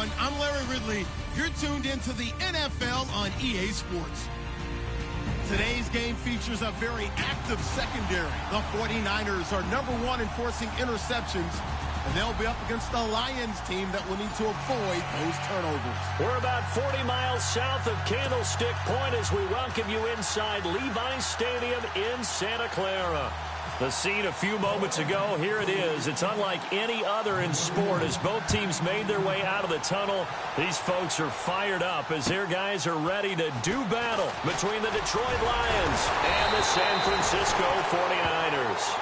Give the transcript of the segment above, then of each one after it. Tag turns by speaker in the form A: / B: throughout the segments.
A: everyone. I'm Larry Ridley. You're tuned into the NFL on EA Sports. Today's game features a very active secondary. The 49ers are #1 in forcing interceptions, and they'll be up against the Lions team that will need to avoid those turnovers.
B: We're about 40 miles south of Candlestick Point as we welcome you inside Levi's Stadium in Santa Clara. The scene a few moments ago, here it is. It's unlike any other in sport as both teams made their way out of the tunnel. These folks are fired up as their guys are ready to do battle between the Detroit Lions and the San Francisco 49ers.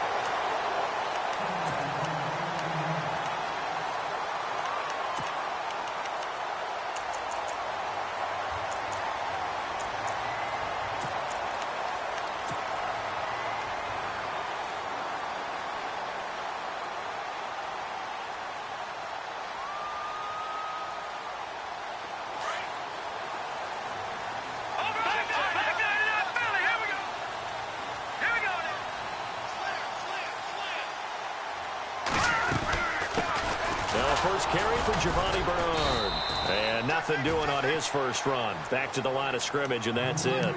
B: First carry for Giovanni Bernard. And nothing doing on his first run. Back to the line of scrimmage, and that's it.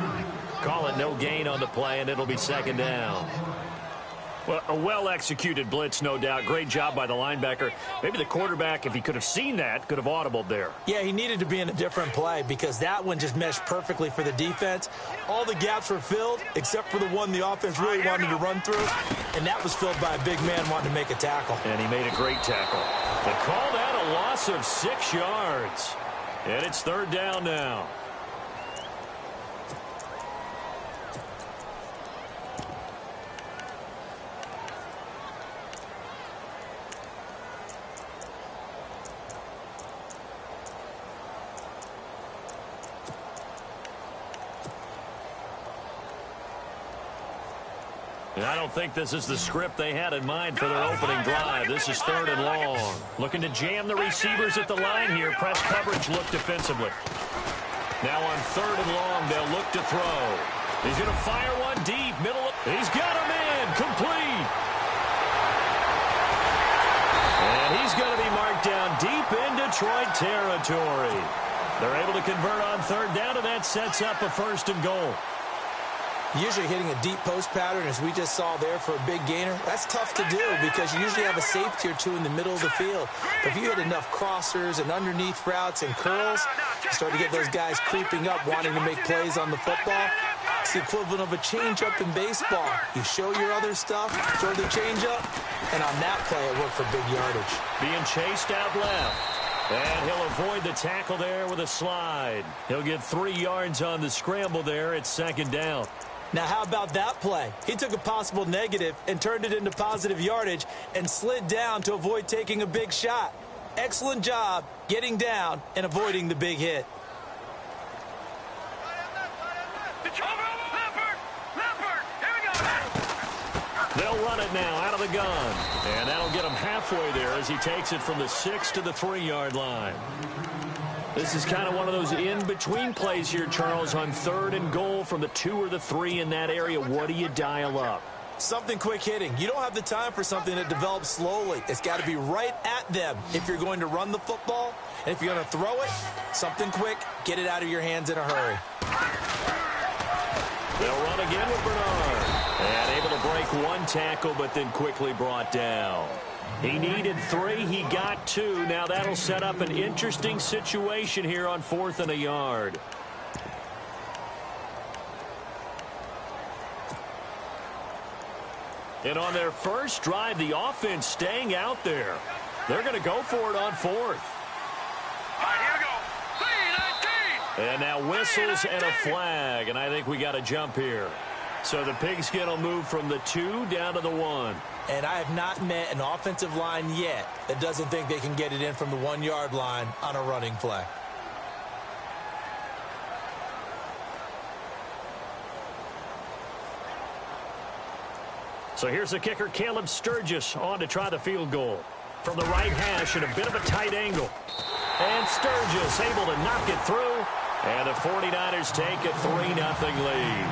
B: Call it no gain on the play, and it'll be second down. Well, a well-executed blitz, no doubt. Great job by the linebacker. Maybe the quarterback, if he could have seen that, could have audibled there.
C: Yeah, he needed to be in a different play because that one just meshed perfectly for the defense. All the gaps were filled except for the one the offense really wanted to run through, and that was filled by a big man wanting to make a tackle.
B: And he made a great tackle. They call that a loss of 6 yards. And it's third down now. And I don't think this is the script they had in mind for their opening drive. This is third and long. Looking to jam the receivers at the line here. Press coverage look defensively. Now on third and long, they'll look to throw. He's going to fire one deep. He's got him in. Complete. And he's going to be marked down deep in Detroit territory. They're able to convert on third down, and that sets up a first and goal.
C: Usually hitting a deep post pattern, as we just saw there for a big gainer, that's tough to do because you usually have a safety or two in the middle of the field. But if you hit enough crossers and underneath routes and curls, you start to get those guys creeping up, wanting to make plays on the football. It's the equivalent of a changeup in baseball. You show your other stuff, throw the changeup, and on that play it worked for big yardage.
B: Being chased out left. And he'll avoid the tackle there with a slide. He'll get 3 yards on the scramble there at second down.
C: Now, how about that play? He took a possible negative and turned it into positive yardage and slid down to avoid taking a big shot. Excellent job getting down and avoiding the big hit.
B: They'll run it now out of the gun. And that'll get him halfway there as he takes it from the 6 to the 3-yard line. This is kind of one of those in-between plays here, Charles, on third and goal from the 2 or the 3 in that area. What do you dial up?
C: Something quick hitting. You don't have the time for something that develops slowly. It's got to be right at them if you're going to run the football. And if you're going to throw it, something quick, get it out of your hands in a hurry.
B: They'll run again with Bernard. And able to break one tackle, but then quickly brought down. He needed 3. He got 2. Now that'll set up an interesting situation here on 4th and a yard. And on their first drive, the offense staying out there. They're going to go for it on 4th.
D: All right, here we go. 3-19.
B: And now whistles and a flag. And I think we got a jump here. So the pigskin will move from the 2 down to the 1.
C: And I have not met an offensive line yet that doesn't think they can get it in from the 1-yard line on a running play.
B: So here's the kicker, Caleb Sturgis, on to try the field goal. From the right hash at a bit of a tight angle. And Sturgis able to knock it through. And the 49ers take a 3-0 lead.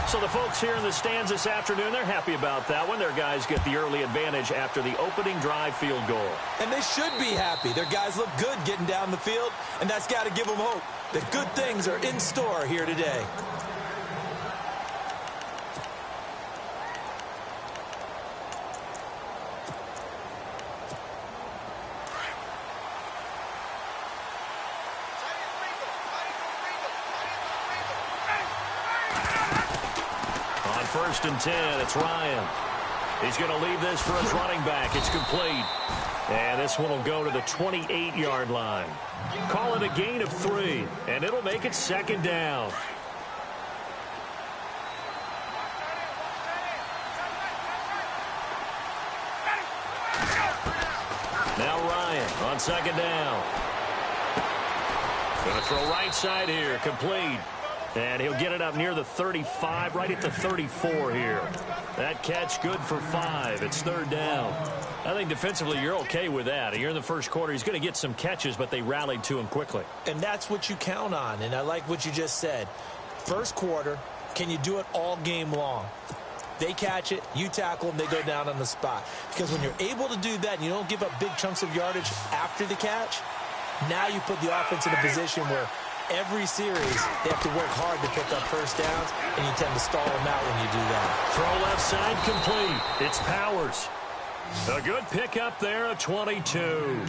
B: So the folks here in the stands this afternoon, they're happy about that one. Their guys get the early advantage after the opening drive field goal.
C: And they should be happy. Their guys look good getting down the field, and that's got to give them hope that good things are in store here today.
B: First and 10, it's Ryan. He's going to leave this for his running back. It's complete. And this one will go to the 28-yard line. Call it a gain of 3, and it'll make it second down. Now Ryan on second down. Going to throw right side here, complete. And he'll get it up near the 35, right at the 34 here. That catch good for 5. It's third down. I think defensively you're okay with that. Here in the first quarter, he's going to get some catches, but they rallied to him quickly.
C: And that's what you count on, and I like what you just said. First quarter, can you do it all game long? They catch it, you tackle them, they go down on the spot. Because when you're able to do that and you don't give up big chunks of yardage after the catch, now you put the offense in a position where every series, they have to work hard to pick up first downs, and you tend to stall them out when you do that.
B: Throw left side complete. It's Powers. A good pickup there, a 22.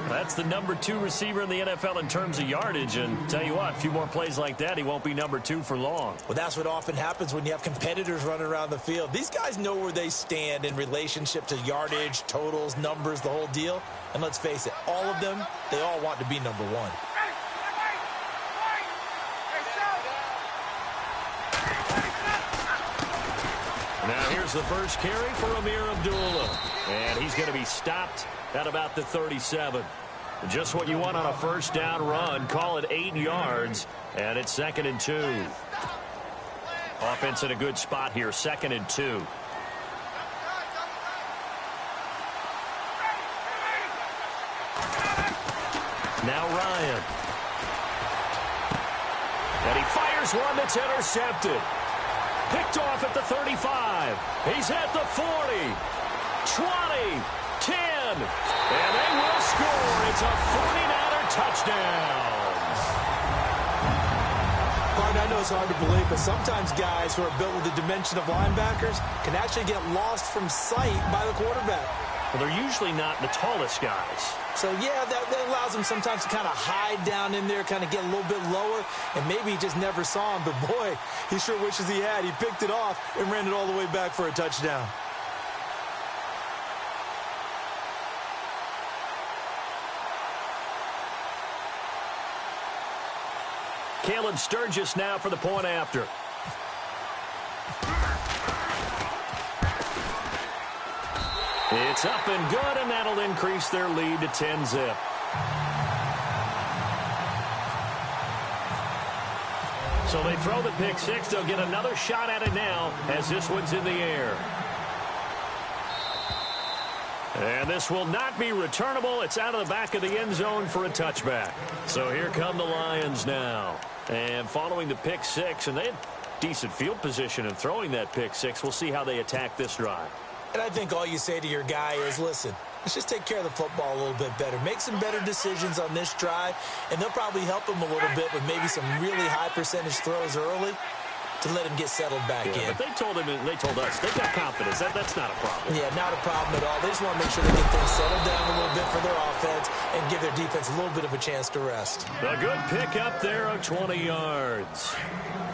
B: That's the number 2 receiver in the NFL in terms of yardage, and tell you what, a few more plays like that, he won't be number 2 for long.
C: Well, that's what often happens when you have competitors running around the field. These guys know where they stand in relationship to yardage, totals, numbers, the whole deal. And let's face it, all of them, they all want to be number 1.
B: Now here's the first carry for Amir Abdullah. And he's going to be stopped at about the 37. Just what you want on a first down run. Call it 8 yards. And it's second and 2. Offense in a good spot here. Second and 2. Now Ryan. And he fires one that's intercepted. Picked off at the 35. He's at the 40, 20, 10, and they will score. It's a 49er touchdown.
C: Pardon, I know it's hard to believe, but sometimes guys who are built with the dimension of linebackers can actually get lost from sight by the quarterback.
B: Well, they're usually not the tallest guys.
C: So, yeah, that allows them sometimes to kind of hide down in there, kind of get a little bit lower, and maybe he just never saw him. But, boy, he sure wishes he had. He picked it off and ran it all the way back for a touchdown.
B: Caleb Sturgis now for the point after. It's up and good, and that'll increase their lead to 10-zip. So they throw the pick six. They'll get another shot at it now as this one's in the air. And this will not be returnable. It's out of the back of the end zone for a touchback. So here come the Lions now. And following the pick six, and they had decent field position in throwing that pick six. We'll see how they attack this drive.
C: And I think all you say to your guy is, listen, let's just take care of the football a little bit better. Make some better decisions on this drive, and they'll probably help him a little bit with maybe some really high percentage throws early to let him get settled back in.
B: But they told him, and they told us, they've got confidence. That's not a problem.
C: Yeah, not a problem at all. They just want to make sure they get things settled down a little bit for their offense and give their defense a little bit of a chance to rest.
B: A good pick up there of 20 yards.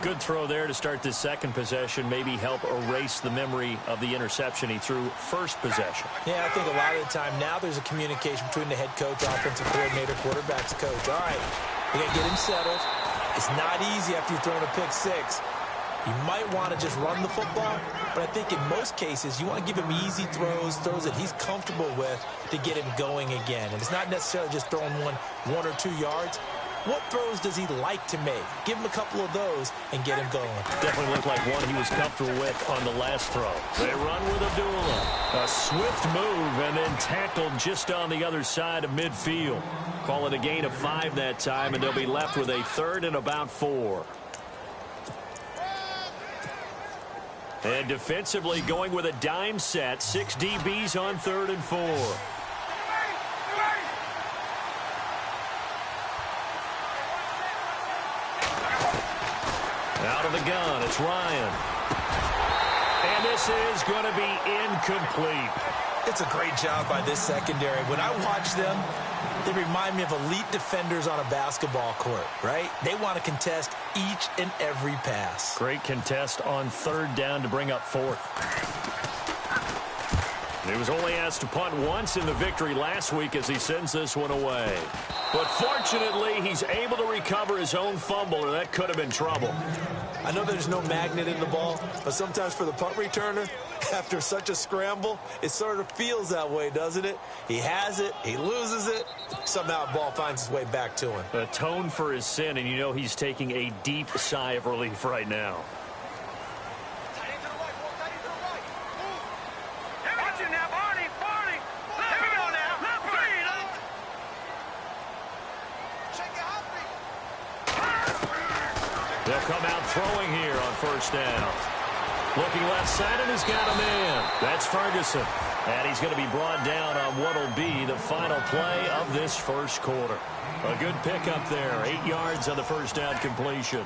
B: Good throw there to start this second possession. Maybe help erase the memory of the interception he threw first possession.
C: Yeah, I think a lot of the time now there's a communication between the head coach, offensive coordinator, quarterback's coach. All right, we got to get him settled. It's not easy after you've thrown a pick six. You might want to just run the football, but I think in most cases you want to give him easy throws that he's comfortable with to get him going again. And it's not necessarily just throwing one or 2 yards. What throws does he like to make? Give him a couple of those and get him going.
B: Definitely looked like one he was comfortable with on the last throw. They run with Abdullah. A swift move and then tackled just on the other side of midfield. Call it a gain of 5 that time, and they'll be left with a third and about 4. And defensively going with a dime set. 6 DBs on 3rd and 4. Out of the gun, it's Ryan. And this is going to be incomplete.
C: It's a great job by this secondary. When I watch them, they remind me of elite defenders on a basketball court, right? They want to contest each and every pass.
B: Great contest on 3rd down to bring up 4th. He was only asked to punt once in the victory last week as he sends this one away. But fortunately, he's able to recover his own fumble, or that could have been trouble.
C: I know there's no magnet in the ball, but sometimes for the punt returner, after such a scramble, it sort of feels that way, doesn't it? He has it, he loses it, somehow the ball finds its way back to him.
B: Atone for his sin, and you know he's taking a deep sigh of relief right now. They'll come out throwing here on 1st down. Looking left side, and he's got a man. That's Ferguson. And he's going to be brought down on what will be the final play of this 1st quarter. A good pickup there. 8 yards on the 1st down completion.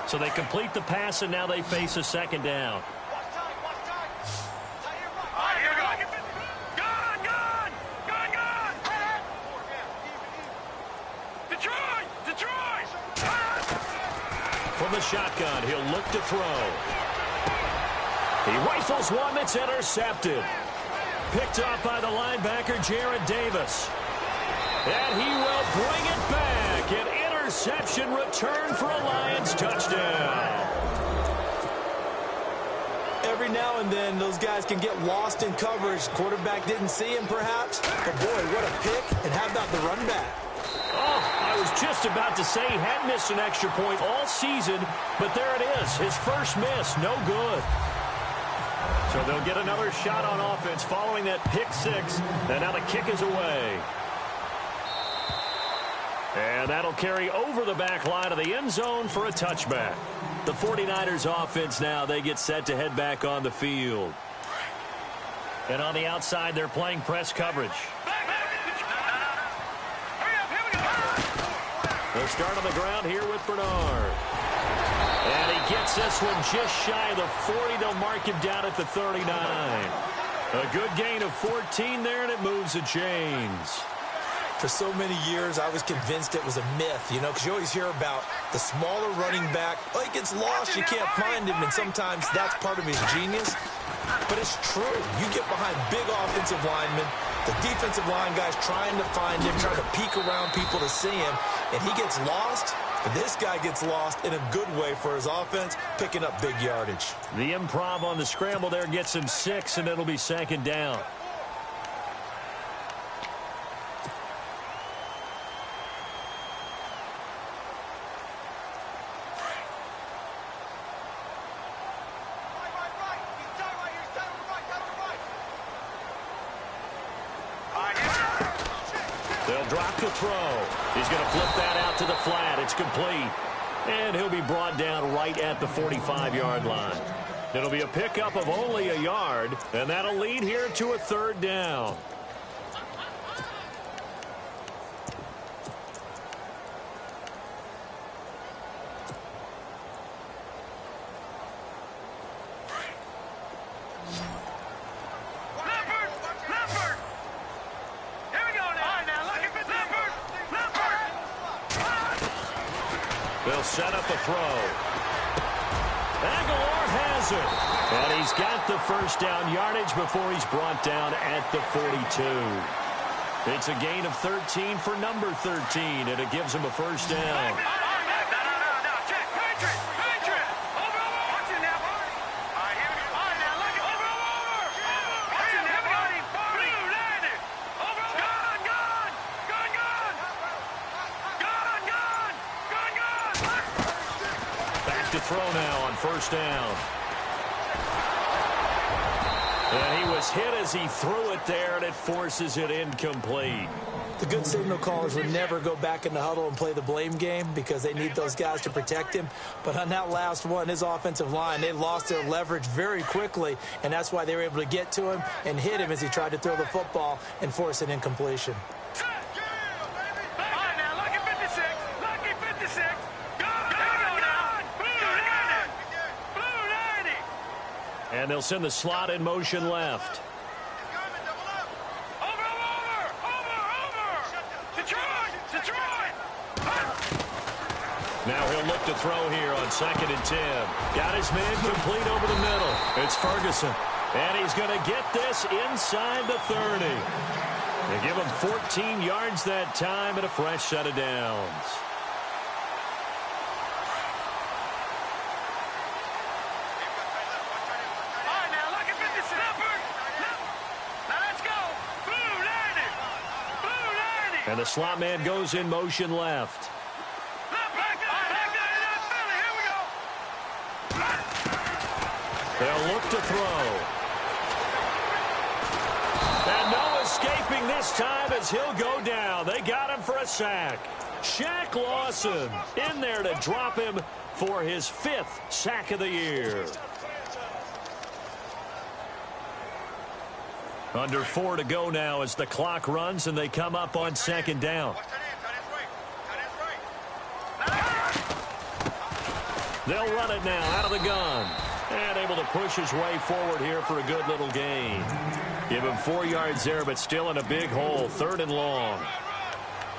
B: So they complete the pass, and now they face a 2nd down. From the shotgun, he'll look to throw. He rifles one that's intercepted. Picked off by the linebacker, Jared Davis. And he will bring it back. An interception return for a Lions touchdown.
C: Every now and then, those guys can get lost in coverage. Quarterback didn't see him, perhaps. But, boy, what a pick. And how about the run back?
B: Oh, I was just about to say he had missed an extra point all season, but there it is. His first miss, no good. So they'll get another shot on offense following that pick 6, and now the kick is away. And that'll carry over the back line of the end zone for a touchback. The 49ers offense now, they get set to head back on the field. And on the outside, they're playing press coverage. They'll start on the ground here with Bernard. And he gets this one just shy of the 40. They'll mark him down at the 39. A good gain of 14 there, and it moves the chains.
C: For so many years, I was convinced it was a myth, you know, because you always hear about the smaller running back. Oh, he gets lost, you can't find him, and sometimes that's part of his genius. But it's true. You get behind big offensive linemen, the defensive line guys trying to find him, trying to peek around people to see him, and he gets lost. And this guy gets lost in a good way for his offense, picking up big yardage.
B: The improv on the scramble there gets him 6, and it'll be 2nd down. They'll drop the throw. He's going to flip that out to the flat. It's complete. And he'll be brought down right at the 45-yard line. It'll be a pickup of only a yard, and that'll lead here to a 3rd down. They'll set up the throw. Aguilar has it. And he's got the 1st down yardage before he's brought down at the 42. It's a gain of 13 for number 13, and it gives him a 1st down. Throw now on 1st down. And he was hit as he threw it there, and it forces it incomplete.
C: The good signal callers would never go back in the huddle and play the blame game because they need those guys to protect him. But on that last one, his offensive line, they lost their leverage very quickly, and that's why they were able to get to him and hit him as he tried to throw the football and force an incompletion.
B: And they'll send the slot in motion left. Now he'll look to throw here on 2nd and 10. Got his man complete over the middle. It's Ferguson. And he's going to get this inside the 30. They give him 14 yards that time and a fresh set of downs. And the slot man goes in motion left. They'll look to throw. And no escaping this time as he'll go down. They got him for a sack. Shaq Lawson in there to drop him for his 5th sack of the year. Under 4 to go now as the clock runs and they come up on 2nd down. They'll run it now out of the gun. And able to push his way forward here for a good little gain. Give him 4 yards there, but still in a big hole. 3rd and long.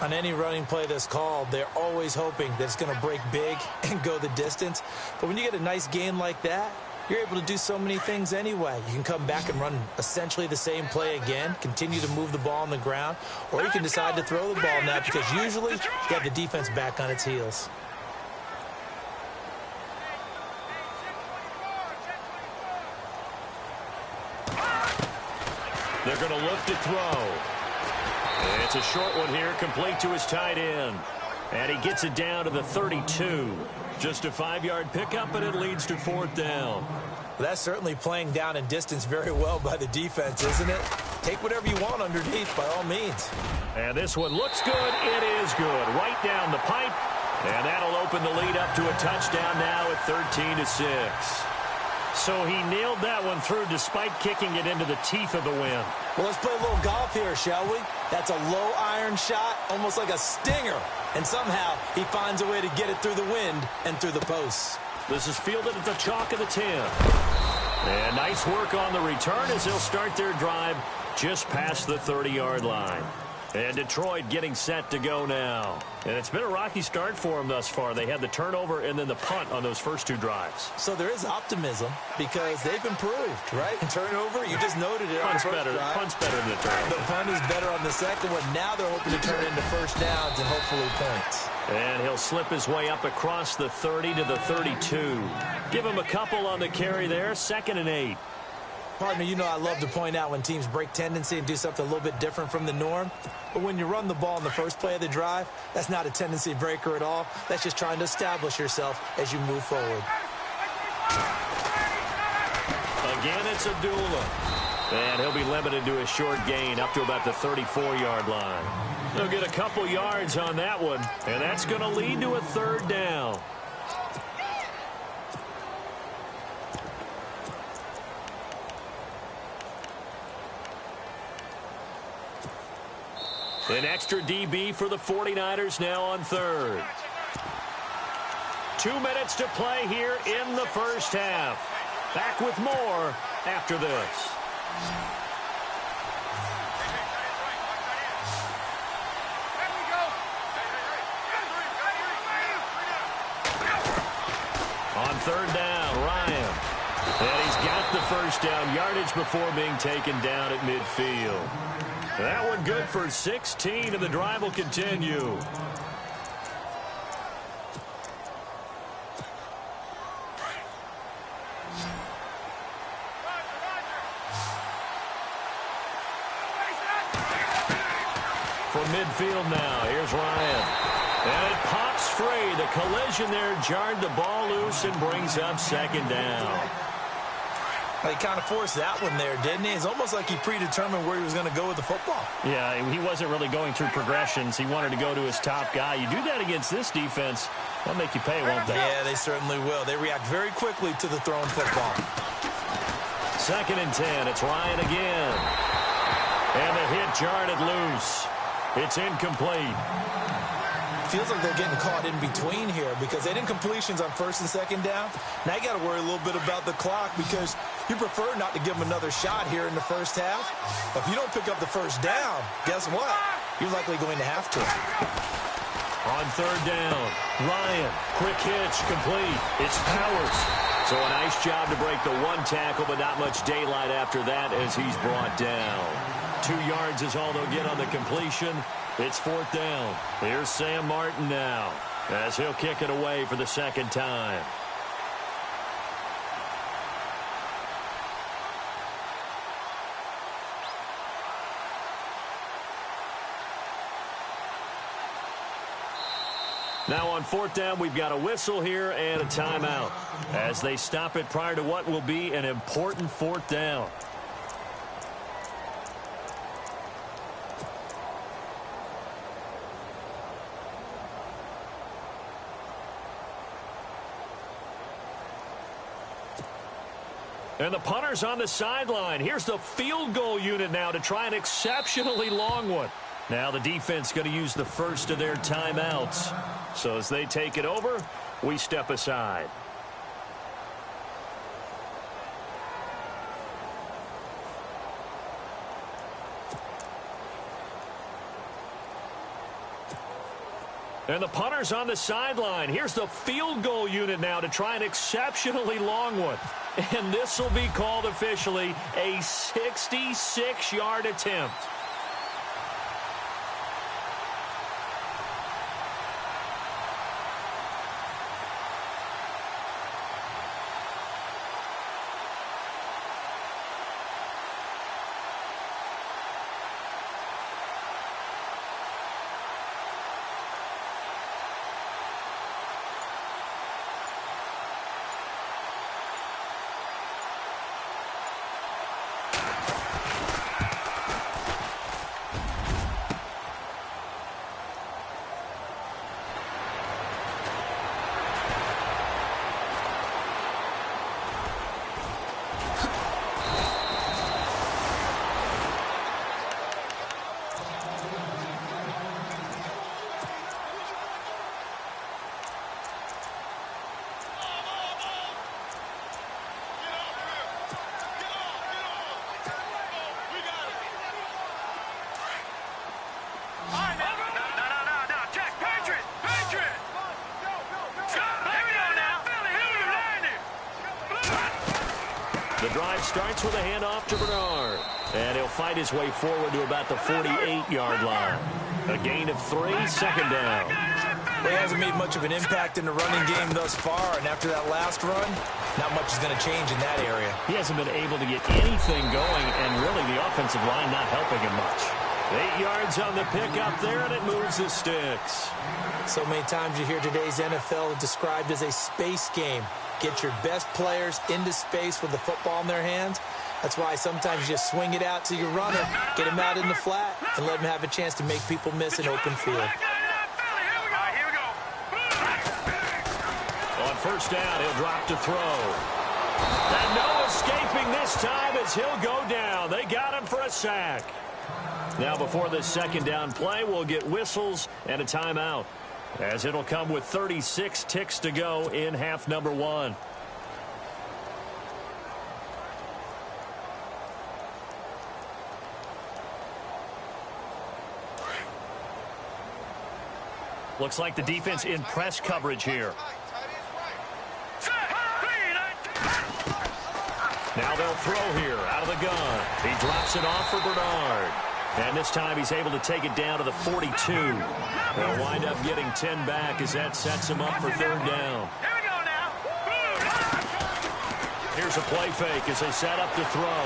C: On any running play that's called, they're always hoping that it's going to break big and go the distance. But when you get a nice gain like that, you're able to do so many things anyway. You can come back and run essentially the same play again, continue to move the ball on the ground, or you can decide to throw the ball now because usually you have the defense back on its heels.
B: They're going to look to throw. And it's a short one here, complete to his tight end. And he gets it down to the 32. Just a 5-yard pickup, and it leads to 4th down.
C: Well, that's certainly playing down and distance very well by the defense, isn't it? Take whatever you want underneath, by all means.
B: And this one looks good. It is good. Right down the pipe. And that'll open the lead up to a touchdown now at 13-6. So he nailed that one through despite kicking it into the teeth of the wind.
C: Well, let's play a little golf here, shall we? That's a low iron shot, almost like a stinger. And somehow he finds a way to get it through the wind and through the posts.
B: This is fielded at the chalk of the 10. And nice work on the return as they'll start their drive just past the 30-yard line. And Detroit getting set to go now. And it's been a rocky start for them thus far. They had the turnover and then the punt on those first 2 drives.
C: So there is optimism because they've improved, right? Turnover, you just noted it. Punt's
B: better than the turnover.
C: The punt is better on the second one. Now they're hoping to turn it into first downs and hopefully points.
B: And he'll slip his way up across the 30 to the 32. Give him a couple on the carry there. 2nd and 8.
C: Pardon me, you know I love to point out when teams break tendency and do something a little bit different from the norm. But when you run the ball in the first play of the drive, that's not a tendency breaker at all. That's just trying to establish yourself as you move forward.
B: Again, it's Abdullah. And he'll be limited to a short gain up to about the 34-yard line. They'll get a couple yards on that one, and that's going to lead to a 3rd down. An extra DB for the 49ers now on 3rd. 2 minutes to play here in the first half. Back with more after this. On 3rd down, Ryan. And he's got the first down yardage before being taken down at midfield. That one good for 16, and the drive will continue. From midfield now, here's Ryan. And it pops free. The collision there jarred the ball loose and brings up 2nd down.
C: He kind of forced that one there, didn't he? It's almost like he predetermined where he was going to go with the football.
B: Yeah, he wasn't really going through progressions. He wanted to go to his top guy. You do that against this defense, they'll make you pay, won't they?
C: Yeah, they certainly will. They react very quickly to the thrown football.
B: 2nd and 10. It's Ryan again. And the hit jarred it loose. It's incomplete.
C: Feels like they're getting caught in between here because they didn't completions on 1st and 2nd down. Now you got to worry a little bit about the clock because you prefer not to give them another shot here in the first half. If you don't pick up the 1st down, guess what? You're likely going to have to.
B: On 3rd down, Ryan, quick hitch, complete. It's Powers. So a nice job to break the 1 tackle, but not much daylight after that as he's brought down. 2 yards is all they'll get on the completion. It's 4th down. Here's Sam Martin now as he'll kick it away for the 2nd time. Now on 4th down, we've got a whistle here and a timeout as they stop it prior to what will be an important 4th down. And the punter's on the sideline. Here's the field goal unit now to try an exceptionally long one. Now the defense going to use the first of their timeouts. So as they take it over, we step aside. And the punter's on the sideline. Here's the field goal unit now to try an exceptionally long one. And this will be called officially a 66-yard attempt. The drive starts with a handoff to Bernard. And he'll fight his way forward to about the 48-yard line. A gain of 3, 2nd down.
C: Well, he hasn't made much of an impact in the running game thus far, and after that last run, not much is going to change in that area.
B: He hasn't been able to get anything going, and really the offensive line not helping him much. 8 yards on the pickup there, and it moves the sticks.
C: So many times you hear today's NFL described as a space game. Get your best players into space with the football in their hands. That's why sometimes you just swing it out to your runner, get him out in the flat, and let him have a chance to make people miss an open field.
B: On 1st down, he'll drop to throw. And no escaping this time as he'll go down. They got him for a sack. Now before the 2nd down play, we'll get whistles and a timeout, as it'll come with 36 ticks to go in half number 1. Looks like the defense in press coverage here. Now they'll throw here out of the gun. He drops it off for Bernard. And this time he's able to take it down to the 42. They'll wind up getting 10 back as that sets him up for 3rd down. Here's a play fake as they set up to throw.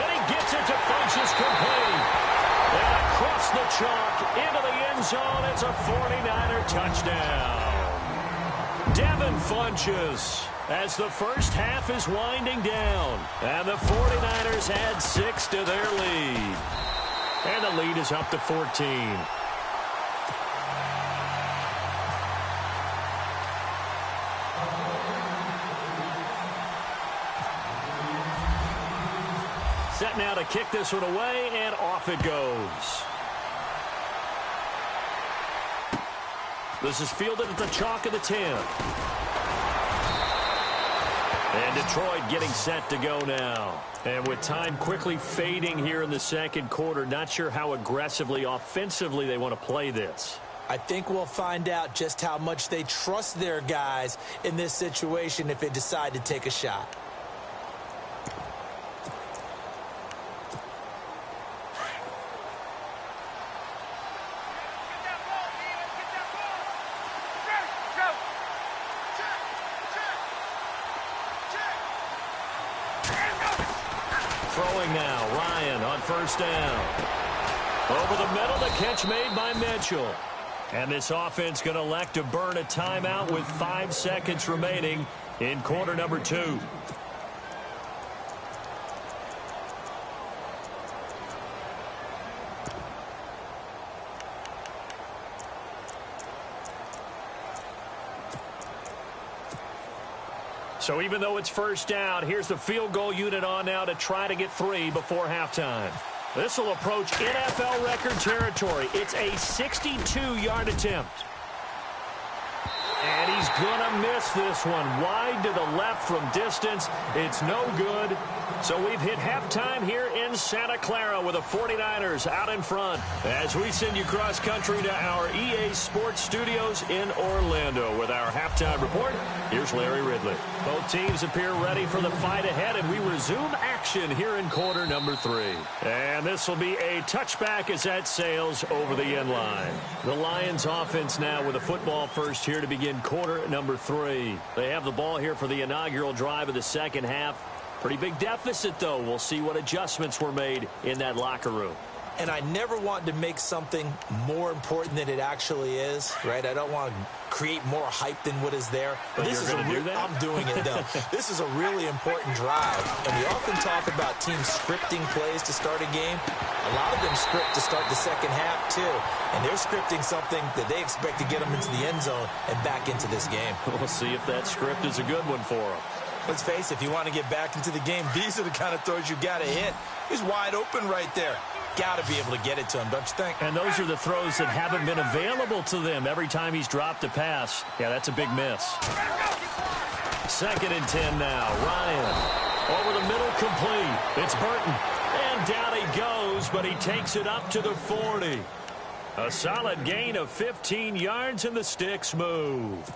B: And he gets it to Funchess complete. And across the chalk into the end zone. It's a 49er touchdown. Devin Funchess as the first half is winding down. And the 49ers add 6 to their lead. And the lead is up to 14. Set now to kick this one away, and off it goes. This is fielded at the chalk of the 10. And Detroit getting set to go now. And with time quickly fading here in the second quarter, not sure how aggressively, offensively they want to play this.
C: I think we'll find out just how much they trust their guys in this situation if they decide to take a shot.
B: Throwing now, Ryan on first down. Over the middle, the catch made by Mitchell. And this offense going to elect to burn a timeout with 5 seconds remaining in quarter number 2. So even though it's first down, here's the field goal unit on now to try to get 3 before halftime. This will approach NFL record territory. It's a 62-yard attempt. And he's going to miss this one. Wide to the left from distance. It's no good. So we've hit halftime here in Santa Clara with the 49ers out in front. As we send you cross-country to our EA Sports Studios in Orlando with our halftime report, here's Larry Ridley. Both teams appear ready for the fight ahead, and we resume action here in quarter number 3. And this will be a touchback as that sails over the end line. The Lions offense now with a football first here to begin quarter number 3. They have the ball here for the inaugural drive of the second half. Pretty big deficit, though. We'll see what adjustments were made in that locker room.
C: And I never want to make something more important than it actually is, right? I don't want to create more hype than what is there.
B: But this is
C: I'm doing it, though. This is a really important drive. And we often talk about teams scripting plays to start a game. A lot of them script to start the second half, too. And they're scripting something that they expect to get them into the end zone and back into this game.
B: We'll see if that script is a good one for them.
C: Let's face it, if you want to get back into the game, these are the kind of throws you got to hit. He's wide open right there. Got to be able to get it to him, don't you think?
B: And those are the throws that haven't been available to them every time he's dropped a pass. Yeah, that's a big miss. 2nd and 10 now. Ryan over the middle, complete. It's Burton. And down he goes, but he takes it up to the 40. A solid gain of 15 yards, and the sticks move.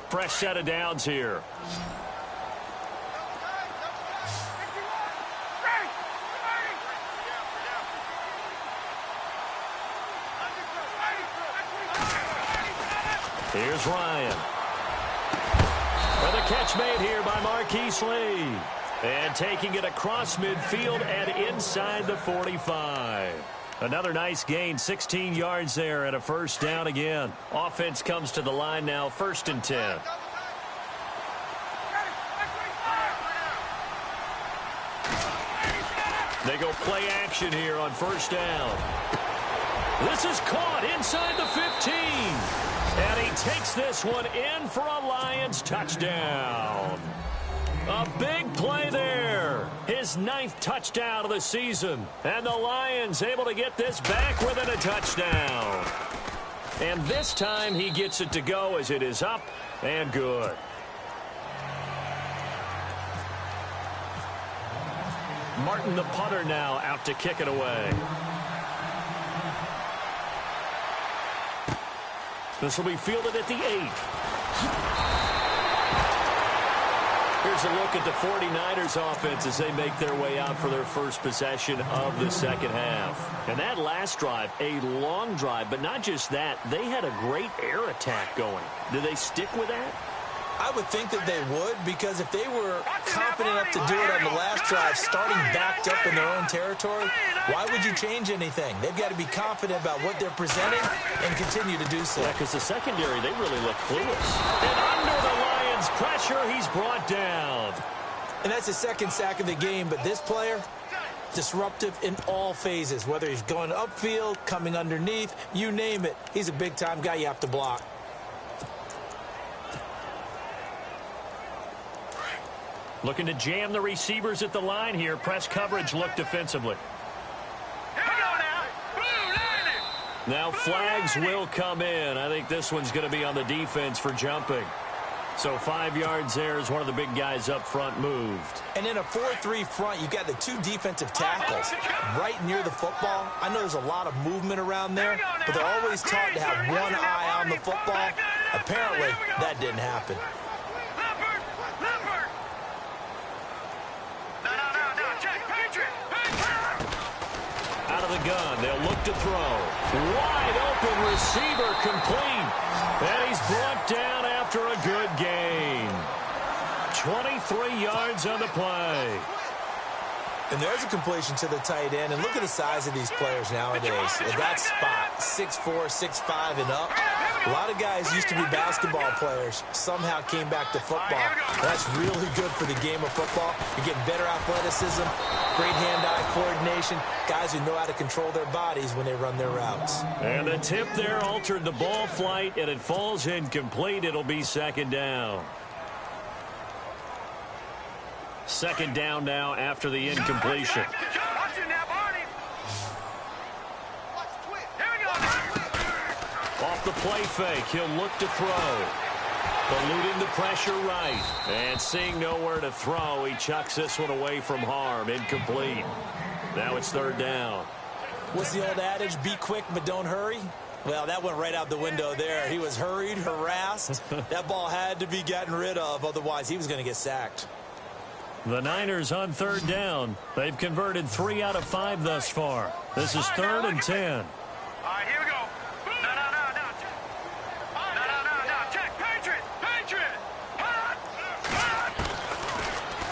B: Fresh set of downs here. Here's Ryan. And the catch made here by Marquise Lee. And taking it across midfield and inside the 45. Another nice gain, 16 yards there and a first down again. Offense comes to the line now, 1st and 10. They go play action here on first down. This is caught inside the 15. And he takes this one in for a Lions touchdown. A big play there. His 9th touchdown of the season. And the Lions able to get this back within a touchdown. And this time he gets it to go as it is up and good. Martin, the punter, now out to kick it away. This will be fielded at the 8. Here's a look at the 49ers offense as they make their way out for their first possession of the second half. And that last drive, a long drive, but not just that. They had a great air attack going. Do they stick with that?
C: I would think that they would, because if they were confident enough to do it on the last drive, starting backed up in their own territory, why would you change anything? They've got to be confident about what they're presenting and continue to do so.
B: Yeah, because the secondary, they really look clueless. And under the Lions' pressure, he's brought down.
C: And that's his second sack of the game, but this player, disruptive in all phases, whether he's going upfield, coming underneath, you name it. He's a big-time guy you have to block.
B: Looking to jam the receivers at the line here. Press coverage look defensively. Now flags will come in. I think this one's going to be on the defense for jumping. So 5 yards there as one of the big guys up front moved.
C: And in a 4-3 front, you've got the 2 defensive tackles right near the football. I know there's a lot of movement around there, but they're always taught to have one eye on the football. Apparently, that didn't happen.
B: Out of the gun, they'll look to throw. Wide open receiver complete. And he's brought down after a good gain. 23 yards on the play.
C: And there's a completion to the tight end. And look at the size of these players nowadays. At that spot, 6'4", 6'5", and up. A lot of guys used to be basketball players, somehow came back to football. That's really good for the game of football. You're getting better athleticism, great hand-eye coordination, guys who know how to control their bodies when they run their routes.
B: And the tip there altered the ball flight, and it falls incomplete. It'll be second down. Second down now after the incompletion. Off the play fake, he'll look to throw. Eluding the pressure right. And seeing nowhere to throw, he chucks this one away from harm. Incomplete. Now it's third down.
C: What's the old adage? Be quick, but don't hurry? Well, that went right out the window there. He was hurried, harassed. That ball had to be gotten rid of, otherwise he was going to get sacked.
B: The Niners on third down. They've converted 3 out of 5 thus far. This is 3rd and 10.
D: All right, here we go. No. Check. Patriot.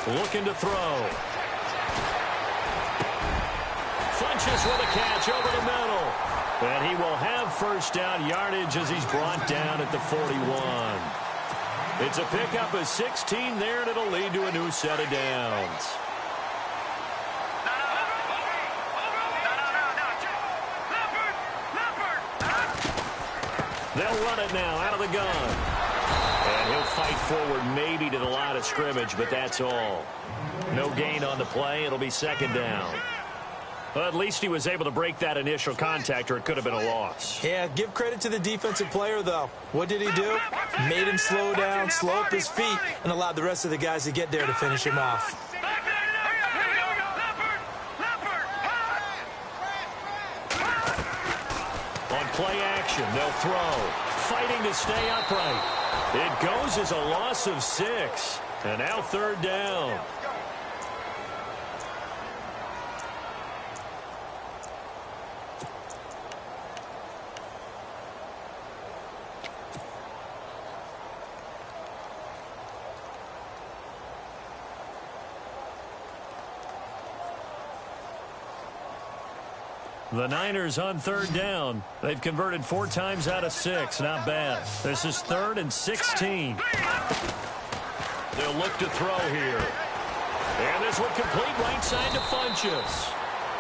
B: Looking to throw. Funches with a catch over the middle. And he will have first down yardage as he's brought down at the 41. It's a pickup of 16 there, and it'll lead to a new set of downs. They'll run it now out of the gun. And he'll fight forward maybe to the line of scrimmage, but that's all. No gain on the play. It'll be second down. Well, at least he was able to break that initial contact, or it could have been a loss.
C: Yeah, give credit to the defensive player, though. What did he do? Made him slow down, slow up his feet, and allowed the rest of the guys to get there to finish him off.
B: On play action, they'll throw. Fighting to stay upright. It goes as a loss of 6. And now third down. The Niners on third down. They've converted 4 times out of 6. Not bad. This is 3rd and 16. They'll look to throw here. And this one complete right side to Funches.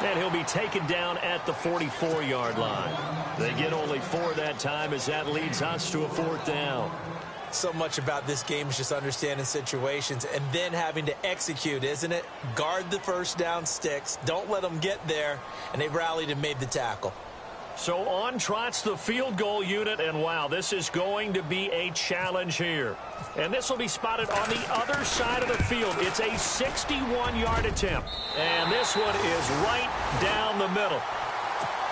B: And he'll be taken down at the 44-yard line. They get only 4 that time as that leads us to a 4th down.
C: So much about this game is just understanding situations and then having to execute, isn't it? Guard the first down sticks. Don't let them get there. And they rallied and made the tackle.
B: So on trots the field goal unit, and wow, this is going to be a challenge here. And this will be spotted on the other side of the field. It's a 61-yard attempt. And this one is right down the middle.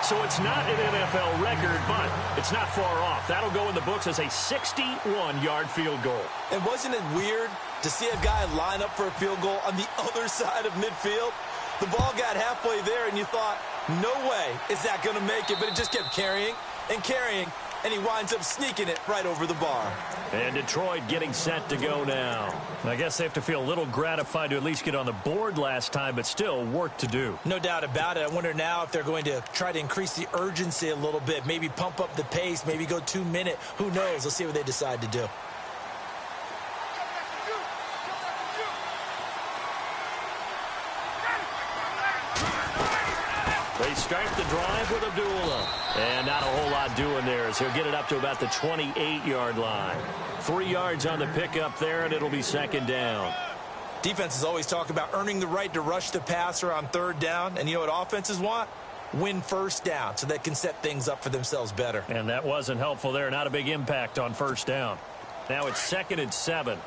B: So it's not an NFL record, but it's not far off. That'll go in the books as a 61-yard field goal.
C: And wasn't it weird to see a guy line up for a field goal on the other side of midfield? The ball got halfway there, and you thought, no way is that going to make it, but it just kept carrying and carrying, and he winds up sneaking it right over the bar.
B: And Detroit getting set to go now. I guess they have to feel a little gratified to at least get on the board last time, but still work to do.
C: No doubt about it. I wonder now if they're going to try to increase the urgency a little bit, maybe pump up the pace, maybe go 2 minute. Who knows? Let's see what they decide to do.
B: They start the drive with Abdullah. And not a whole lot doing there as he'll get it up to about the 28-yard line. 3 yards on the pickup there, and it'll be second down.
C: Defenses always talk about earning the right to rush the passer on third down. And you know what offenses want? Win first down so they can set things up for themselves better.
B: And that wasn't helpful there. Not a big impact on first down. Now it's 2nd and 7.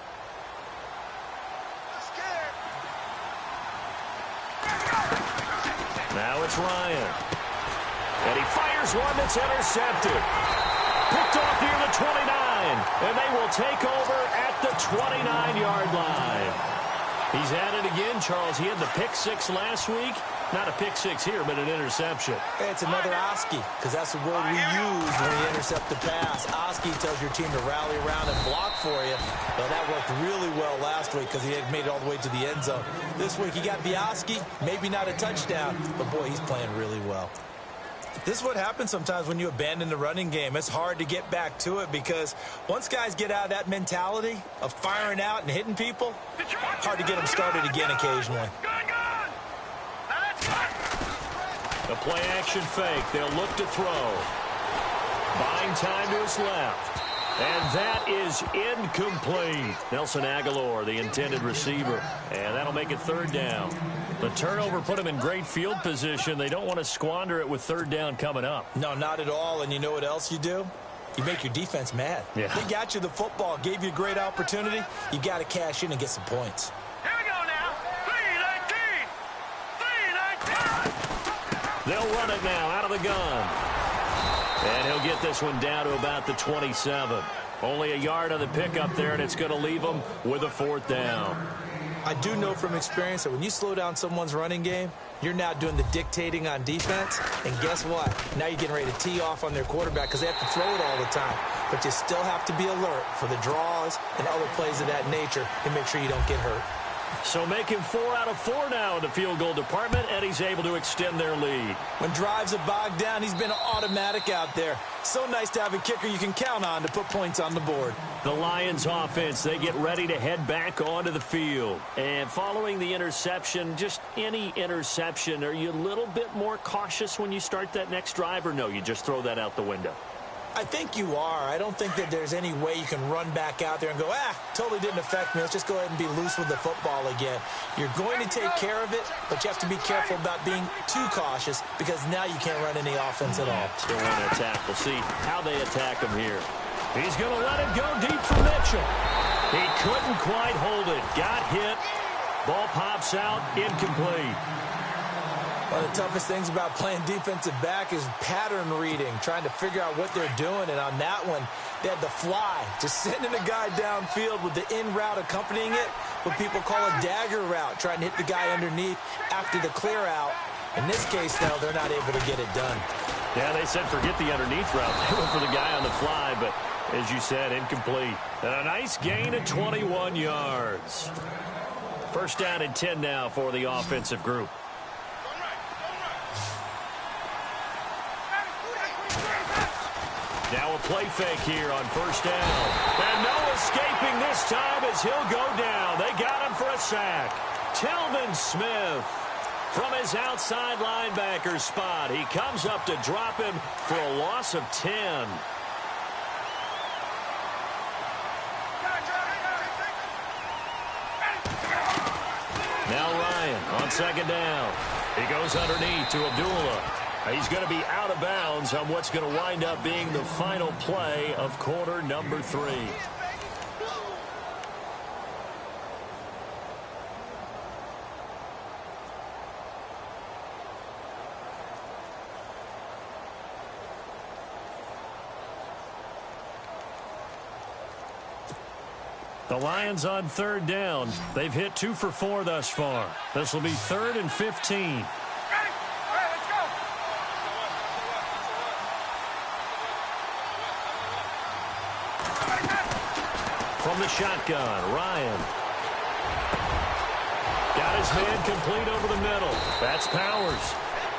B: Now it's Ryan. And he fires one that's intercepted. Picked off near the 29. And they will take over at the 29-yard line. He's at it again, Charles. He had the pick 6 last week. Not a pick 6 here, but an interception.
C: It's another Oski, because that's the word we use when we intercept the pass. Oski tells your team to rally around and block for you. Well, that worked really well last week because he had made it all the way to the end zone. This week he got the Oski, maybe not a touchdown, but boy, he's playing really well. This is what happens sometimes when you abandon the running game. It's hard to get back to it because once guys get out of that mentality of firing out and hitting people, hard to get them started again occasionally.
B: A play-action fake. They'll look to throw. Buying time to his left. And that is incomplete. Nelson Aguilar, the intended receiver. And that'll make it third down. The turnover put them in great field position. They don't want to squander it with third down coming up.
C: No, not at all. And you know what else you do? You make your defense mad.
B: Yeah.
C: They got you the football, gave you a great opportunity. You got to cash in and get some points.
D: Here we go now. 3-19.
B: They'll run it now out of the gun. And he'll get this one down to about the 27. Only a yard on the pickup there, and it's going to leave them with a fourth down.
C: I do know from experience that when you slow down someone's running game, you're now doing the dictating on defense. And guess what? Now you're getting ready to tee off on their quarterback because they have to throw it all the time. But you still have to be alert for the draws and other plays of that nature to make sure you don't get hurt.
B: So making 4 out of 4 now in the field goal department, and he's able to extend their lead.
C: When drives are bogged down, he's been automatic out there. So nice to have a kicker you can count on to put points on the board.
B: The Lions offense, they get ready to head back onto the field. And following the interception, just any interception, are you a little bit more cautious when you start that next drive, or no, you just throw that out the window?
C: I think you are. I don't think that there's any way you can run back out there and go, totally didn't affect me. Let's just go ahead and be loose with the football again. You're going to take care of it, but you have to be careful about being too cautious because now you can't run any offense at all.
B: Still want to attack. We'll see how they attack him here. He's going to let it go deep for Mitchell. He couldn't quite hold it. Got hit. Ball pops out. Incomplete.
C: One of the toughest things about playing defensive back is pattern reading, trying to figure out what they're doing. And on that one, they had the fly, just sending a guy downfield with the in route accompanying it, what people call a dagger route, trying to hit the guy underneath after the clear out. In this case, though, they're not able to get it done.
B: Yeah, they said forget the underneath route. They went for the guy on the fly, but as you said, incomplete. And a nice gain of 21 yards. First down and 10 now for the offensive group. Now a play fake here on first down. And no escaping this time as he'll go down. They got him for a sack. Telvin Smith from his outside linebacker spot. He comes up to drop him for a loss of 10. Now Ryan on second down. He goes underneath to Abdullah. He's going to be out of bounds on what's going to wind up being the final play of quarter number 3. The Lions on third down. They've hit 2 for 4 thus far. This will be 3rd and 15. From the shotgun, Ryan. Got his man complete over the middle. That's Powers.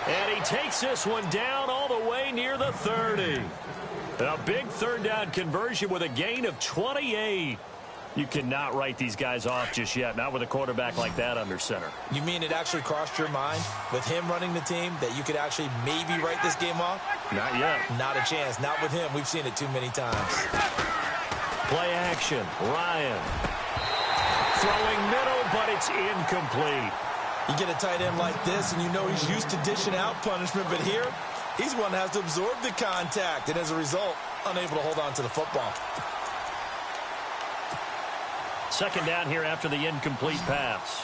B: And he takes this one down all the way near the 30. A big third down conversion with a gain of 28. You cannot write these guys off just yet, not with a quarterback like that under center.
C: You mean it actually crossed your mind with him running the team that you could actually maybe write this game off?
B: Not yet.
C: Not a chance. Not with him. We've seen it too many times.
B: Play action. Ryan. Throwing middle, but it's incomplete.
C: You get a tight end like this, and you know he's used to dishing out punishment, but here, he's one that has to absorb the contact, and as a result, unable to hold on to the football.
B: Second down here after the incomplete pass.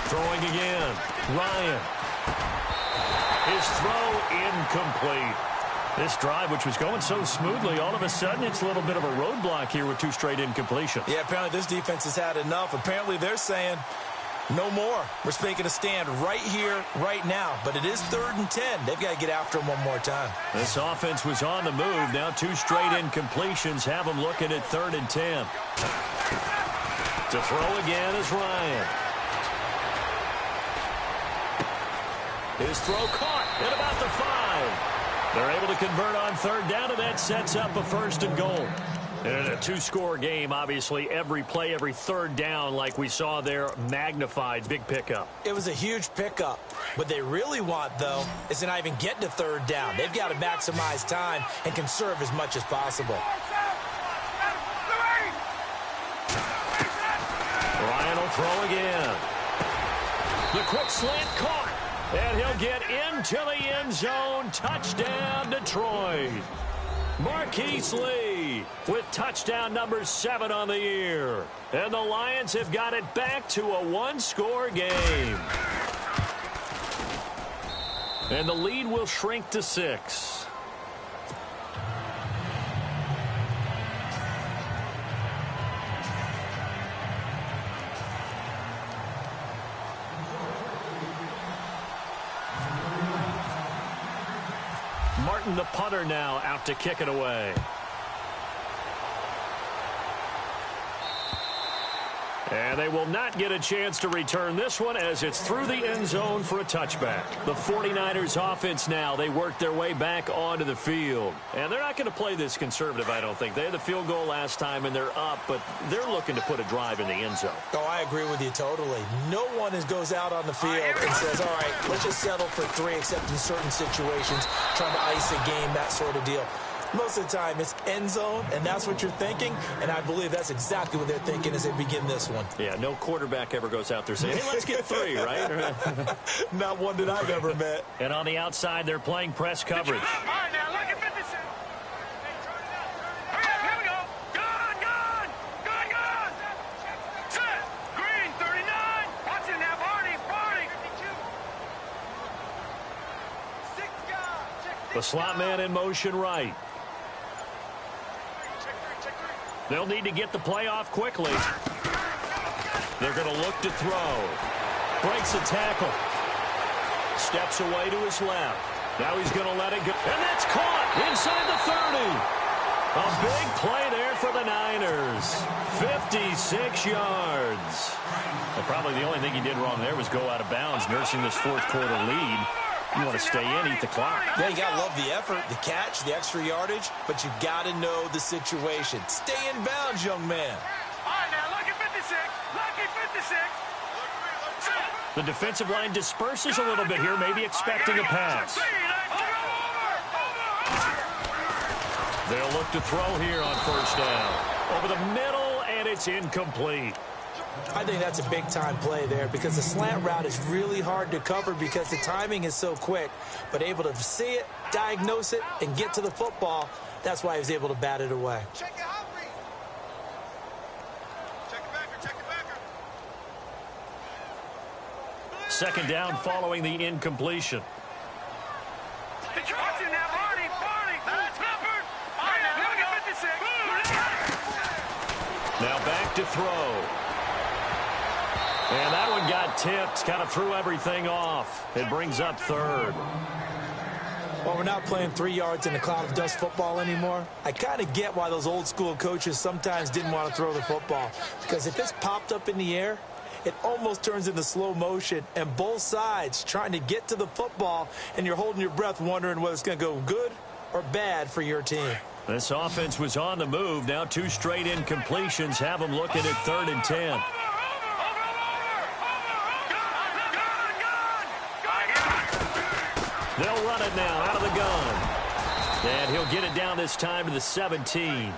B: Throwing again. Ryan. His throw incomplete. This drive, which was going so smoothly, all of a sudden it's a little bit of a roadblock here with two straight incompletions.
C: Yeah, apparently this defense has had enough. Apparently they're saying no more. We're making a stand right here, right now. But it is 3rd and 10. They've got to get after him one more time.
B: This offense was on the move. Now two straight incompletions have them looking at 3rd and 10. To throw again is Ryan. His throw caught at about the 5. They're able to convert on 3rd down, and that sets up a 1st and goal. And a two-score game, obviously, every play, every 3rd down, like we saw there, magnified, big pickup.
C: It was a huge pickup. What they really want, though, is to not even get to 3rd down. They've got to maximize time and conserve as much as possible.
B: Ryan will throw again. The quick slant caught. And he'll get into the end zone. Touchdown, Detroit. Marquise Lee with touchdown number 7 on the year. And the Lions have got it back to a 1-score game. And the lead will shrink to 6. Martin, the punter, now out to kick it away. And they will not get a chance to return this one as it's through the end zone for a touchback. The 49ers offense now, they work their way back onto the field. And they're not going to play this conservative, I don't think. They had the field goal last time and they're up, but they're looking to put a drive in the end zone.
C: Oh, I agree with you totally. No one goes out on the field and says, all right, let's just settle for 3, except in certain situations, trying to ice a game, that sort of deal. Most of the time, it's end zone, and that's what you're thinking, and I believe that's exactly what they're thinking as they begin this one.
B: Yeah, no quarterback ever goes out there saying, hey, let's get 3, right?
C: Not one that I've ever met.
B: And on the outside, they're playing press coverage.
D: All right, now look at 56. Here we go. Gun. Set. Green, 39. Watch it now, Barney.
B: The slot man in motion right. They'll need to get the play off quickly. They're going to look to throw. Breaks a tackle. Steps away to his left. Now he's going to let it go. And that's caught inside the 30. A big play there for the Niners. 56 yards. And probably the only thing he did wrong there was go out of bounds, nursing this 4th quarter lead. You want to stay in, eat the clock.
C: Yeah, you got to love the effort, the catch, the extra yardage, but you got to know the situation. Stay in bounds, young man.
D: All right, now look at 56. Lucky 56.
B: The defensive line disperses a little bit here, maybe expecting a pass. They'll look to throw here on 1st down. Over the middle, and it's incomplete.
C: I think that's a big-time play there because the slant route is really hard to cover because the timing is so quick. But able to see it, diagnose it, and get to the football, that's why he was able to bat it away.
D: Check it out, Reed. Check it back.
B: Second down following the incompletion.
D: Watch it now, Barney. That's Hubbard. All right, now look at 56.
B: Now back to throw. And that one got tipped, kind of threw everything off. It brings up third.
C: Well, we're not playing 3 yards in a cloud of dust football anymore. I kind of get why those old school coaches sometimes didn't want to throw the football. Because if it's popped up in the air, it almost turns into slow motion. And both sides trying to get to the football, and you're holding your breath wondering whether it's going to go good or bad for your team.
B: This offense was on the move. Now 2 straight incompletions have them looking at 3rd and 10. They'll run it now out of the gun. And he'll get it down this time to the 17.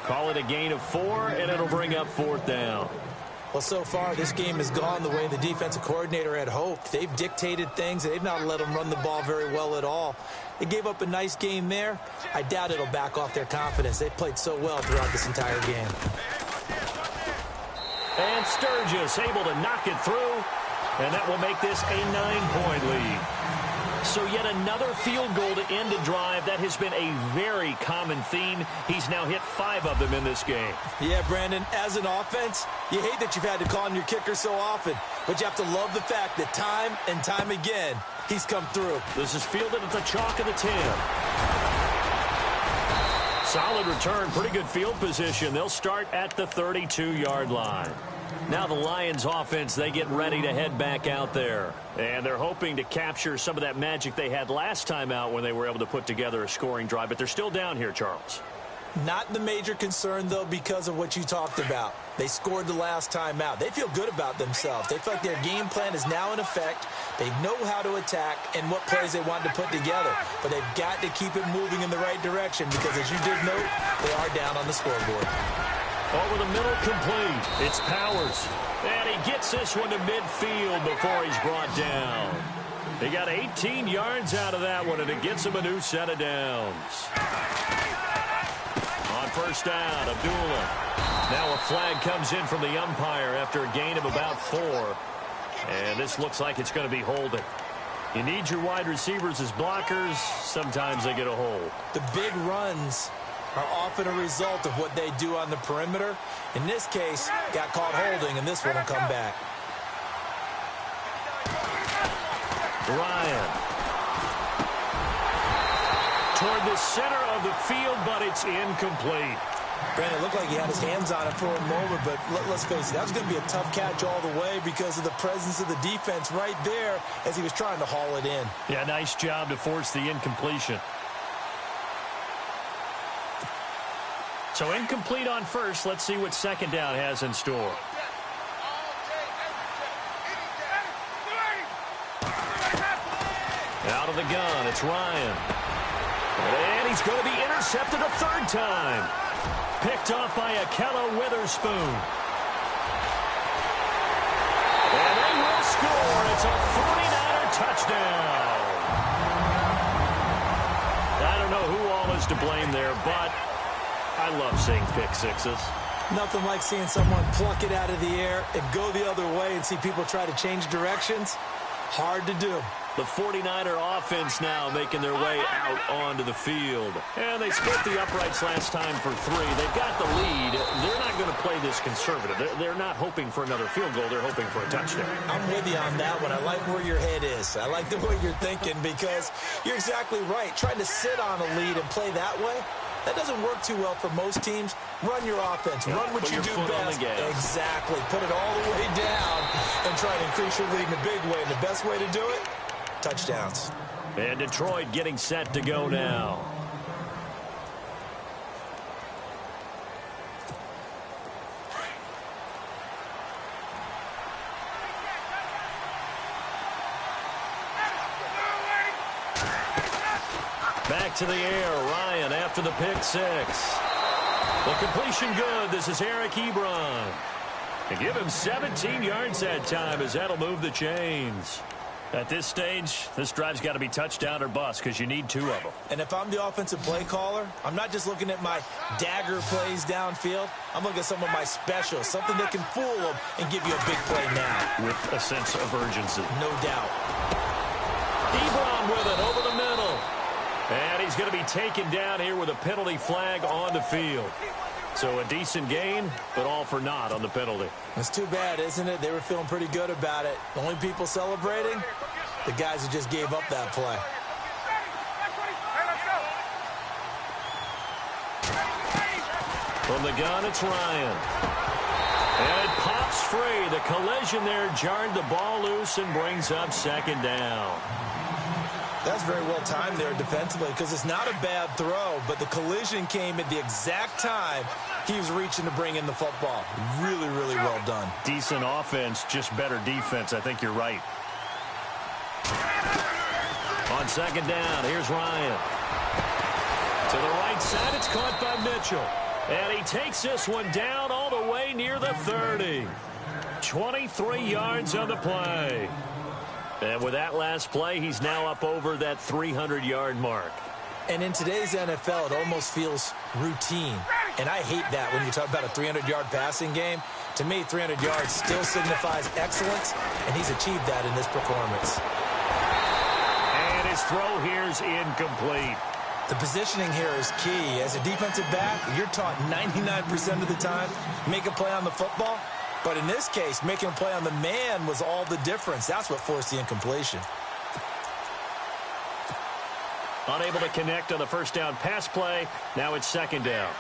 B: Call it a gain of 4, and it'll bring up 4th down.
C: Well, so far, this game has gone the way the defensive coordinator had hoped. They've dictated things. They've not let them run the ball very well at all. They gave up a nice game there. I doubt it'll back off their confidence. They've played so well throughout this entire game.
B: And Sturgis able to knock it through, and that will make this a 9-point lead. So yet another field goal to end a drive. That has been a very common theme. He's now hit 5 of them in this game.
C: Yeah, Brandon, as an offense, you hate that you've had to call on your kicker so often, but you have to love the fact that time and time again, he's come through.
B: This is fielded at the chalk of the 10. Solid return, pretty good field position. They'll start at the 32-yard line. Now the Lions offense, they get ready to head back out there. And they're hoping to capture some of that magic they had last time out when they were able to put together a scoring drive. But they're still down here, Charles.
C: Not the major concern, though, because of what you talked about. They scored the last time out. They feel good about themselves. They feel like their game plan is now in effect. They know how to attack and what plays they want to put together. But they've got to keep it moving in the right direction because, as you did note, they are down on the scoreboard.
B: Over the middle, complete. It's Powers. And he gets this one to midfield before he's brought down. He got 18 yards out of that one, and it gets him a new set of downs. On first down, Abdullah. Now a flag comes in from the umpire after a gain of about 4. And this looks like it's going to be holding. You need your wide receivers as blockers. Sometimes they get a hold.
C: The big runs are often a result of what they do on the perimeter. In this case, got caught holding, and this one will come back.
B: Ryan. Toward the center of the field, but it's incomplete.
C: Brandon, it looked like he had his hands on it for a moment, but let's face it, that was going to be a tough catch all the way because of the presence of the defense right there as he was trying to haul it in.
B: Yeah, nice job to force the incompletion. So incomplete on first. Let's see what second down has in store. Out of the gun, it's Ryan. And he's going to be intercepted a 3rd time. Picked off by Akella Witherspoon. And they will score. It's a 49er touchdown. I don't know who all is to blame there, but I love seeing pick sixes.
C: Nothing like seeing someone pluck it out of the air and go the other way and see people try to change directions. Hard to do.
B: The 49er offense now making their way out onto the field. And they split the uprights last time for 3. They've got the lead. They're not going to play this conservative. They're not hoping for another field goal. They're hoping for a touchdown.
C: I'm with you on that one. I like where your head is. I like the way you're thinking because you're exactly right. Trying to sit on a lead and play that way, that doesn't work too well for most teams. Run your offense. Run what you do best. Exactly. Put it all the way down and try to increase your lead in a big way. And the best way to do it, touchdowns.
B: And Detroit getting set to go now. Back to the air. Ryan after the pick 6. The completion good. This is Eric Ebron. And give him 17 yards that time as that'll move the chains. At this stage, this drive's got to be touchdown or bust because you need 2 of them.
C: And if I'm the offensive play caller, I'm not just looking at my dagger plays downfield. I'm looking at some of my specials, something that can fool them and give you a big play now.
B: With a sense of urgency.
C: No doubt.
B: Ebron with it over the middle. And he's going to be taken down here with a penalty flag on the field. So a decent gain, but all for naught on the penalty.
C: It's too bad, isn't it? They were feeling pretty good about it. The only people celebrating, the guys who just gave up that play.
B: From the gun, it's Ryan. And it pops free. The collision there jarred the ball loose and brings up second down.
C: That's very well timed there defensively because it's not a bad throw, but the collision came at the exact time he was reaching to bring in the football. Really, really well done.
B: Decent offense, just better defense. I think you're right. On second down, here's Ryan. To the right side, it's caught by Mitchell. And he takes this one down all the way near the 30. 23 yards on the play. And with that last play, he's now up over that 300-yard mark.
C: And in today's NFL, it almost feels routine. And I hate that when you talk about a 300-yard passing game. To me, 300 yards still signifies excellence, and he's achieved that in this performance.
B: And his throw here is incomplete.
C: The positioning here is key. As a defensive back, you're taught 99% of the time, make a play on the football. But in this case, making a play on the man was all the difference. That's what forced the incompletion.
B: Unable to connect on the first down pass play. Now it's second down.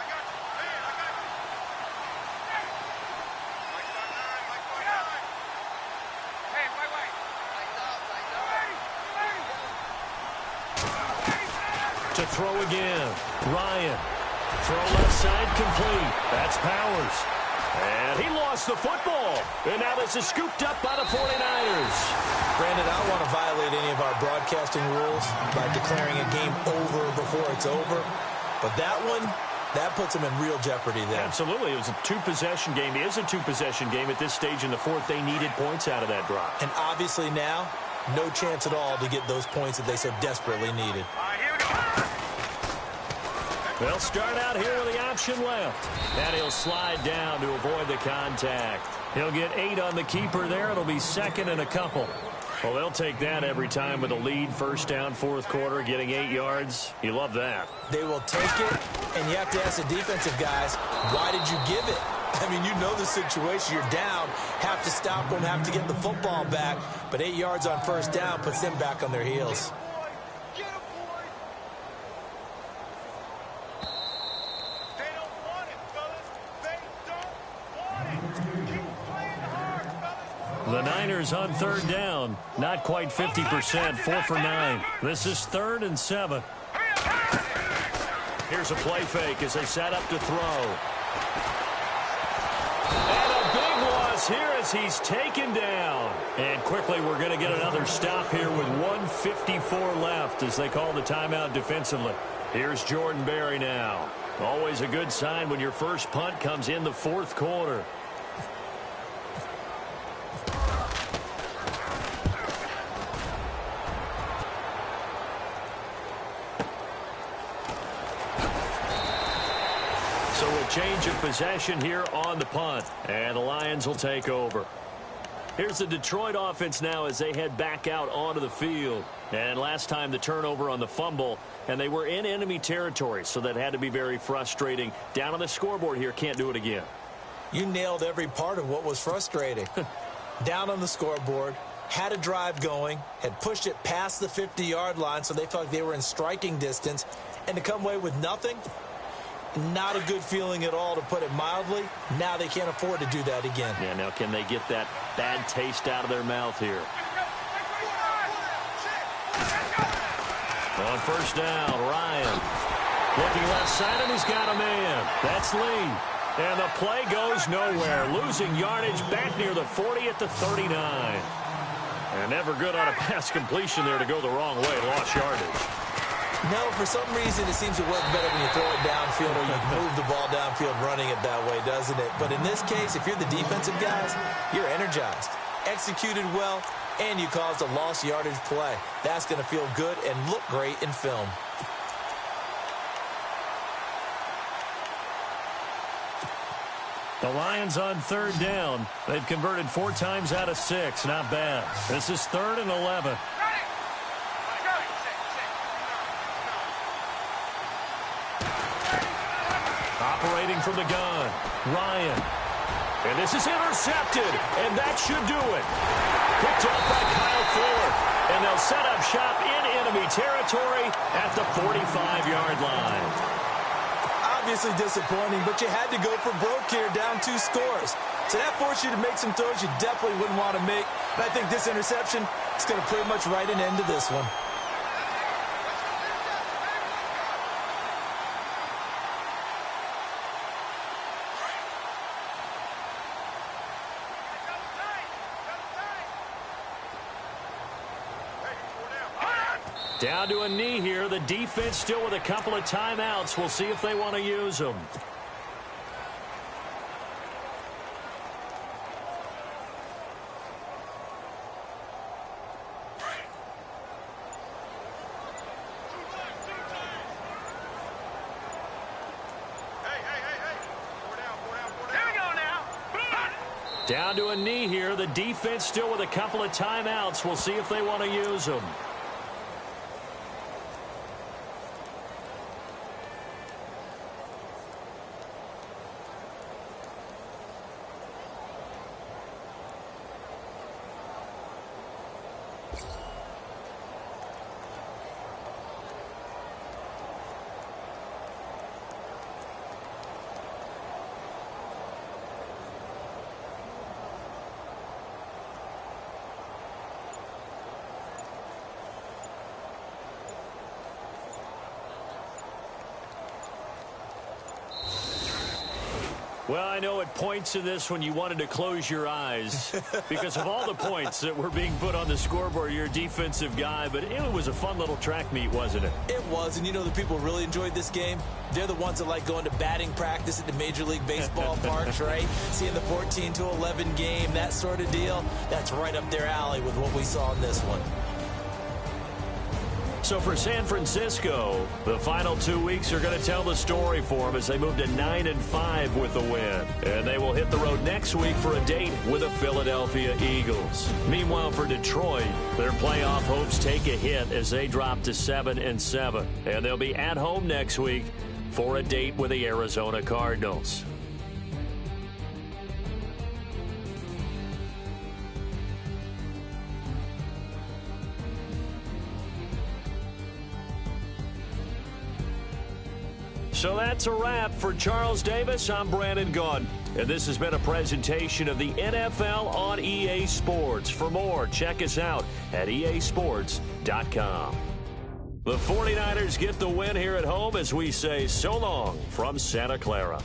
B: To throw again. Ryan. Throw left side complete. That's Powers. And he lost the football. And now this is scooped up by the 49ers.
C: Brandon, I don't want to violate any of our broadcasting rules by declaring a game over before it's over. But that one, that puts them in real jeopardy there.
B: Absolutely. It was a two-possession game. It is a two-possession game at this stage in the fourth. They needed points out of that drop.
C: And obviously now, no chance at all to get those points that they so desperately needed.
B: They'll start out here with the option left. And he'll slide down to avoid the contact. He'll get 8 on the keeper there. It'll be second and a couple. Well, they'll take that every time with a lead. First down, fourth quarter, getting 8 yards. You love that.
C: They will take it, and you have to ask the defensive guys, why did you give it? I mean, you know the situation. You're down, have to stop them, have to get the football back. But 8 yards on first down puts them back on their heels.
B: The Niners on third down. Not quite 50%. 4 for 9. This is 3rd and 7. Here's a play fake as they set up to throw. And a big loss here as he's taken down. And quickly we're going to get another stop here with 1:54 left as they call the timeout defensively. Here's Jordan Berry now. Always a good sign when your first punt comes in the fourth quarter. So a change of possession here on the punt. And the Lions will take over. Here's the Detroit offense now as they head back out onto the field. And last time the turnover on the fumble, and they were in enemy territory, so that had to be very frustrating. Down on the scoreboard here, can't do it again.
C: You nailed every part of what was frustrating. Down on the scoreboard, had a drive going, had pushed it past the 50-yard line, so they felt like they were in striking distance, and to come away with nothing, not a good feeling at all, to put it mildly. Now they can't afford to do that again.
B: Yeah, now can they get that bad taste out of their mouth here? On first down, Ryan. Looking left side, and he's got a man. That's Lee. And the play goes nowhere. Losing yardage back near the 40 at the 39. And never good on a pass completion there to go the wrong way. Lost yardage.
C: No, for some reason it seems to work better when you throw it downfield or you move the ball downfield running it that way, doesn't it? But in this case, if you're the defensive guys, you're energized, executed well, and you caused a lost yardage play. That's going to feel good and look great in film.
B: The Lions on third down. They've converted 4 times out of 6. Not bad. This is 3rd and 11. Waiting from the gun. Ryan. And this is intercepted, and that should do it. Picked off by Kyle Fuller. And they'll set up shop in enemy territory at the 45-yard line.
C: Obviously disappointing, but you had to go for broke here, down 2 scores. So that forced you to make some throws you definitely wouldn't want to make. And I think this interception is going to pretty much write an end to this one.
B: Down to a knee here. The defense still with a couple of timeouts. We'll see if they want to use them. Down to a knee here. The defense still with a couple of timeouts. We'll see if they want to use them. Well, I know at points in this when you wanted to close your eyes because of all the points that were being put on the scoreboard. You're a defensive guy, but it was a fun little track meet, wasn't it?
C: It was, and you know the people really enjoyed this game? They're the ones that like going to batting practice at the Major League Baseball parks, right? Seeing the 14-11 game, that sort of deal. That's right up their alley with what we saw in this one.
B: So for San Francisco, the final 2 weeks are going to tell the story for them as they move to 9-5 with the win. And they will hit the road next week for a date with the Philadelphia Eagles. Meanwhile, for Detroit, their playoff hopes take a hit as they drop to 7-7. And they'll be at home next week for a date with the Arizona Cardinals. So that's a wrap. For Charles Davis, I'm Brandon Gaudin. And this has been a presentation of the NFL on EA Sports. For more, check us out at easports.com. The 49ers get the win here at home as we say so long from Santa Clara.